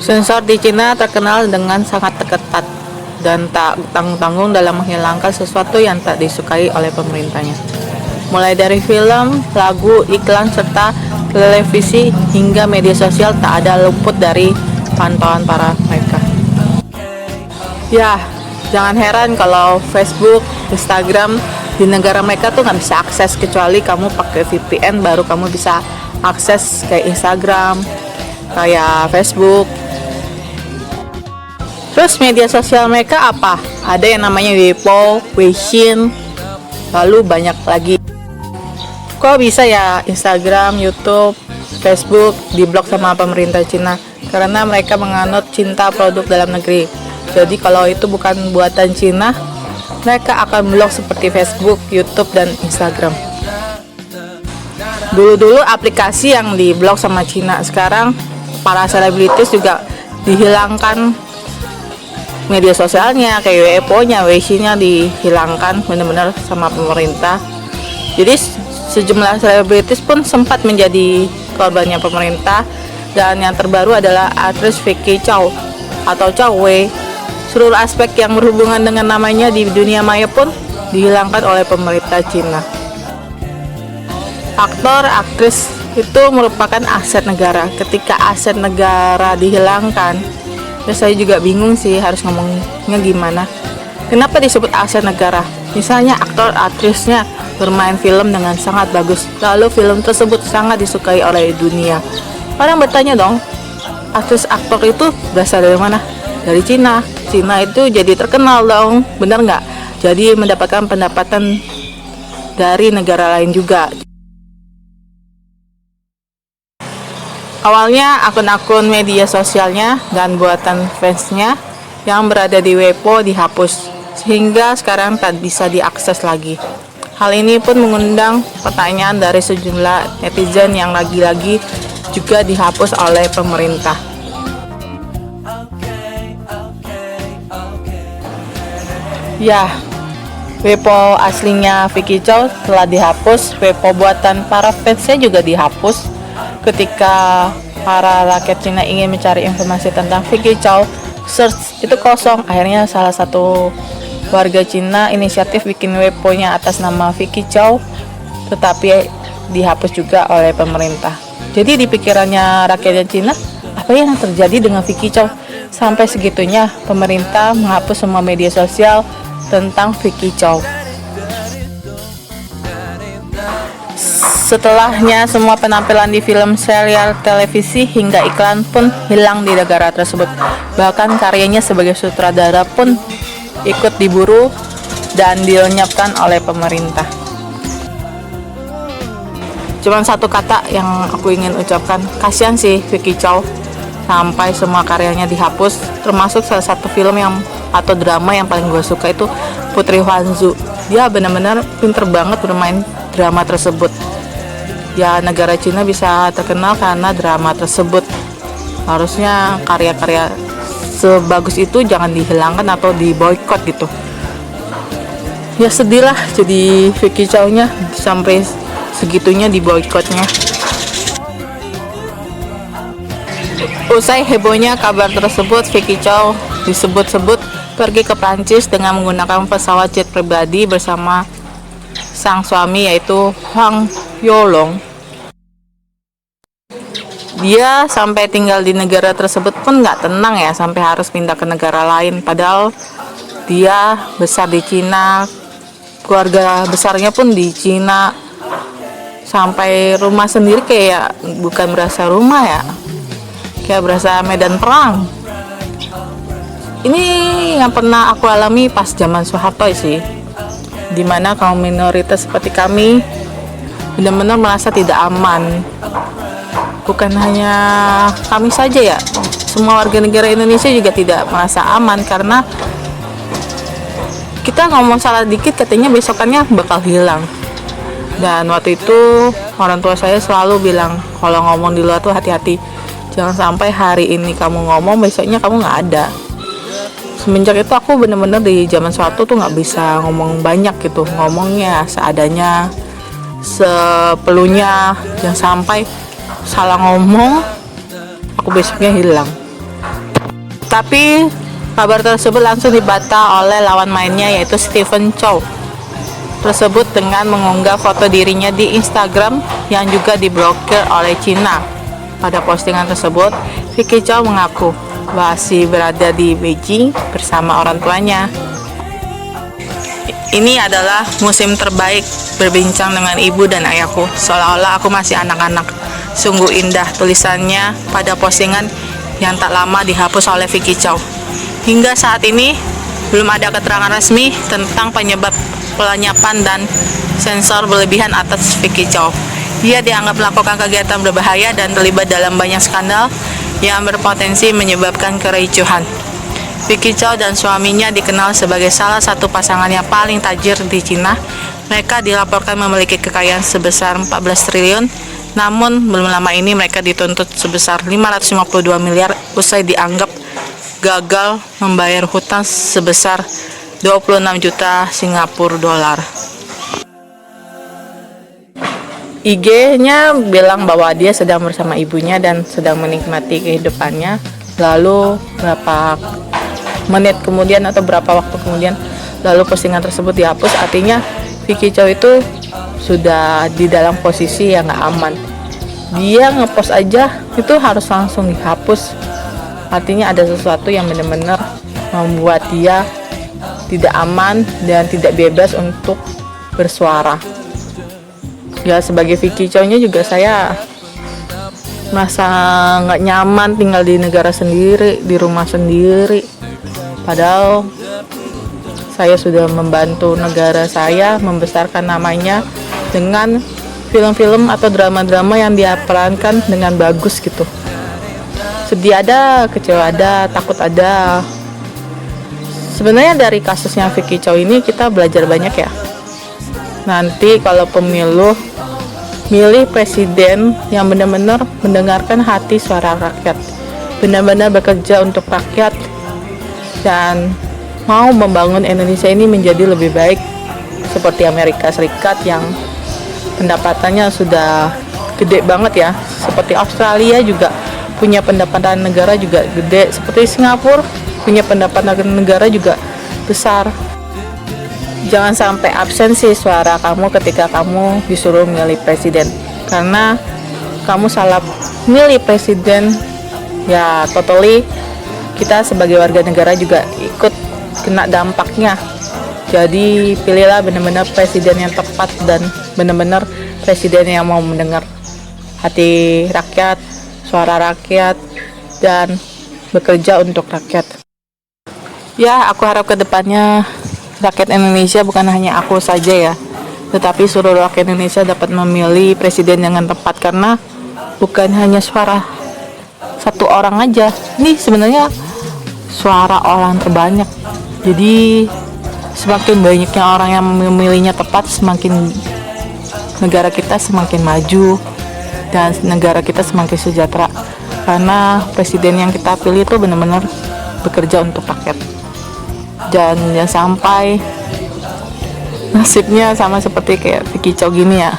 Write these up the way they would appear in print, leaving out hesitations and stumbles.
Sensor di Cina terkenal dengan sangat ketat dan tak tanggung-tanggung dalam menghilangkan sesuatu yang tak disukai oleh pemerintahnya. Mulai dari film, lagu, iklan, serta televisi hingga media sosial tak ada luput dari pantauan para mereka. Ya, jangan heran kalau Facebook, Instagram di negara mereka tuh nggak bisa akses kecuali kamu pakai VPN baru kamu bisa akses kayak Instagram, kayak Facebook. Terus media sosial mereka apa? Ada yang namanya Weibo, Weixin, lalu banyak lagi. Kok bisa ya Instagram, YouTube, Facebook diblok sama pemerintah Cina? Karena mereka menganut cinta produk dalam negeri. Jadi kalau itu bukan buatan Cina, mereka akan blok seperti Facebook, YouTube, dan Instagram. Dulu-dulu aplikasi yang diblok sama Cina, sekarang para selebritis juga dihilangkan media sosialnya, kayak Weibo-nya, Weixin-nya dihilangkan benar-benar sama pemerintah. Jadi sejumlah selebritis pun sempat menjadi korbannya pemerintah. Dan yang terbaru adalah aktris Vicky Zhao atau Zhao Wei. Seluruh aspek yang berhubungan dengan namanya di dunia maya pun dihilangkan oleh pemerintah Cina. Aktor, aktris itu merupakan aset negara. Ketika aset negara dihilangkan, ya saya juga bingung sih harus ngomongnya gimana. Kenapa disebut aset negara? Misalnya aktor, aktrisnya bermain film dengan sangat bagus, lalu film tersebut sangat disukai oleh dunia. Orang bertanya dong, aktris aktor itu berasal dari mana? Dari Cina. Cina itu jadi terkenal dong, benar nggak? Jadi mendapatkan pendapatan dari negara lain juga. Awalnya akun-akun media sosialnya dan buatan fansnya yang berada di Weibo dihapus, sehingga sekarang tak bisa diakses lagi. Hal ini pun mengundang pertanyaan dari sejumlah netizen yang lagi-lagi juga dihapus oleh pemerintah. Ya, Weibo aslinya Vicky Zhao telah dihapus, Weibo buatan para fansnya juga dihapus. Ketika para rakyat Cina ingin mencari informasi tentang Vicky Zhao, search itu kosong. Akhirnya salah satu warga Cina inisiatif bikin Weibo-nya atas nama Vicky Zhao, tetapi dihapus juga oleh pemerintah. Jadi di pikirannya rakyat Cina, apa yang terjadi dengan Vicky Zhao? Sampai segitunya pemerintah menghapus semua media sosial tentang Vicky Zhao. Setelahnya semua penampilan di film, serial, televisi, hingga iklan pun hilang di negara tersebut. Bahkan karyanya sebagai sutradara pun ikut diburu dan dilenyapkan oleh pemerintah. Cuman satu kata yang aku ingin ucapkan, kasihan sih Vicky Zhao sampai semua karyanya dihapus, termasuk salah satu film yang atau drama yang paling gue suka itu Putri Huangzu. Dia benar-benar pinter banget bermain drama tersebut. Ya, negara Cina bisa terkenal karena drama tersebut. Harusnya karya-karya sebagus itu jangan dihilangkan atau diboykot gitu. Ya sedih lah jadi Vicky Zhao-nya sampai segitunya diboykotnya. Usai hebohnya kabar tersebut, Vicky Zhao disebut-sebut pergi ke Prancis dengan menggunakan pesawat jet pribadi bersama sang suami yaitu Huang Yolong. Dia sampai tinggal di negara tersebut pun nggak tenang ya, sampai harus pindah ke negara lain. Padahal dia besar di Cina, keluarga besarnya pun di Cina. Sampai rumah sendiri kayak bukan berasa rumah ya, kayak berasa medan perang. Ini yang pernah aku alami pas zaman Soeharto sih, dimana kaum minoritas seperti kami benar-benar merasa tidak aman. Bukan hanya kami saja ya, semua warga negara Indonesia juga tidak merasa aman karena kita ngomong salah dikit katanya besokannya bakal hilang. Dan waktu itu orang tua saya selalu bilang kalau ngomong di luar tuh hati-hati, jangan sampai hari ini kamu ngomong besoknya kamu nggak ada. Semenjak itu aku bener-bener di zaman suatu tuh nggak bisa ngomong banyak gitu, ngomongnya seadanya, sepeluhnya, jangan sampai salah ngomong aku besoknya hilang. Tapi kabar tersebut langsung dibantah oleh lawan mainnya, yaitu Stephen Chow tersebut dengan mengunggah foto dirinya di Instagram yang juga diblokir oleh Cina. Pada postingan tersebut, Vicky Chow mengaku masih berada di Beijing bersama orang tuanya. Ini adalah musim terbaik berbincang dengan ibu dan ayahku, seolah-olah aku masih anak-anak. Sungguh indah tulisannya pada postingan yang tak lama dihapus oleh Vicky Chow. Hingga saat ini belum ada keterangan resmi tentang penyebab pelenyapan dan sensor berlebihan atas Vicky Chow. Dia dianggap melakukan kegiatan berbahaya dan terlibat dalam banyak skandal yang berpotensi menyebabkan kericuhan. Vicky Chow dan suaminya dikenal sebagai salah satu pasangan yang paling tajir di Cina. Mereka dilaporkan memiliki kekayaan sebesar 14 triliun, namun belum lama ini mereka dituntut sebesar 552 miliar usai dianggap gagal membayar hutang sebesar 26 juta Singapura dolar. IG-nya bilang bahwa dia sedang bersama ibunya dan sedang menikmati kehidupannya. Lalu berapa menit kemudian atau berapa waktu kemudian lalu postingan tersebut dihapus. Artinya Vicky Chow itu sudah di dalam posisi yang gak aman. Dia ngepost aja itu harus langsung dihapus. Artinya ada sesuatu yang benar-benar membuat dia tidak aman dan tidak bebas untuk bersuara. Ya, sebagai Vicky Chow-nya juga saya merasa nggak nyaman tinggal di negara sendiri, di rumah sendiri. Padahal saya sudah membantu negara saya membesarkan namanya dengan film-film atau drama-drama yang dia perankan dengan bagus gitu. Sedih ada, kecewa ada, takut ada. Sebenarnya dari kasusnya Vicky Chow ini kita belajar banyak ya. Nanti kalau pemilu, milih presiden yang benar-benar mendengarkan hati suara rakyat, benar-benar bekerja untuk rakyat dan mau membangun Indonesia ini menjadi lebih baik seperti Amerika Serikat yang pendapatannya sudah gede banget ya, seperti Australia juga punya pendapatan negara juga gede, seperti Singapura punya pendapatan negara juga besar. Jangan sampai absen sih suara kamu ketika kamu disuruh milih presiden, karena kamu salah milih presiden ya totally kita sebagai warga negara juga ikut kena dampaknya. Jadi pilihlah benar-benar presiden yang tepat dan benar-benar presiden yang mau mendengar hati rakyat, suara rakyat, dan bekerja untuk rakyat. Ya, aku harap kedepannya rakyat Indonesia bukan hanya aku saja ya, tetapi seluruh rakyat Indonesia dapat memilih presiden dengan tepat, karena bukan hanya suara satu orang aja. Ini sebenarnya suara orang terbanyak. Jadi semakin banyaknya orang yang memilihnya tepat, semakin negara kita semakin maju dan negara kita semakin sejahtera, karena presiden yang kita pilih itu benar-benar bekerja untuk rakyat. Dan jangan sampai nasibnya sama seperti kayak Vicky Chow gini ya,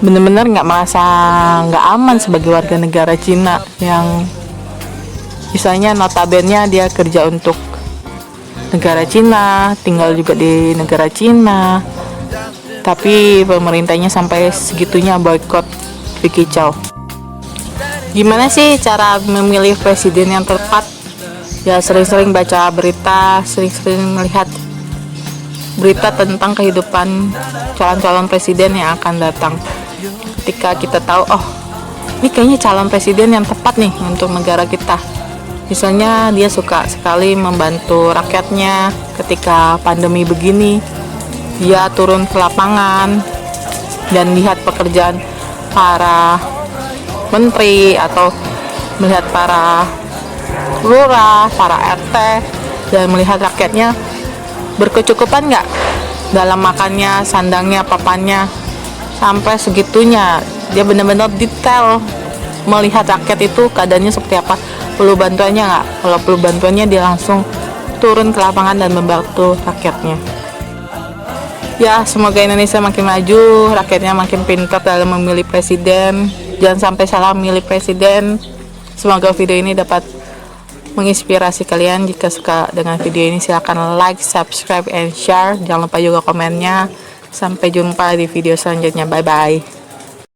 benar-benar nggak merasa nggak aman sebagai warga negara Cina yang misalnya notabene dia kerja untuk negara Cina, tinggal juga di negara Cina, tapi pemerintahnya sampai segitunya boykot Vicky Chow. Gimana sih cara memilih presiden yang tepat? Ya sering-sering baca berita, sering-sering melihat berita tentang kehidupan calon-calon presiden yang akan datang. Ketika kita tahu, oh ini kayaknya calon presiden yang tepat nih untuk negara kita. Misalnya dia suka sekali membantu rakyatnya ketika pandemi begini, dia turun ke lapangan dan lihat pekerjaan para menteri atau melihat para lurah, para RT, dan melihat rakyatnya berkecukupan nggak dalam makannya, sandangnya, papannya, sampai segitunya. Dia benar-benar detail melihat rakyat itu keadaannya seperti apa, perlu bantuannya nggak. Kalau perlu bantuannya dia langsung turun ke lapangan dan membantu rakyatnya. Ya, semoga Indonesia makin maju, rakyatnya makin pintar dalam memilih presiden. Jangan sampai salah memilih presiden. Semoga video ini dapat menginspirasi kalian. Jika suka dengan video ini silahkan like, subscribe, and share. Jangan lupa juga komennya. Sampai jumpa di video selanjutnya. Bye bye.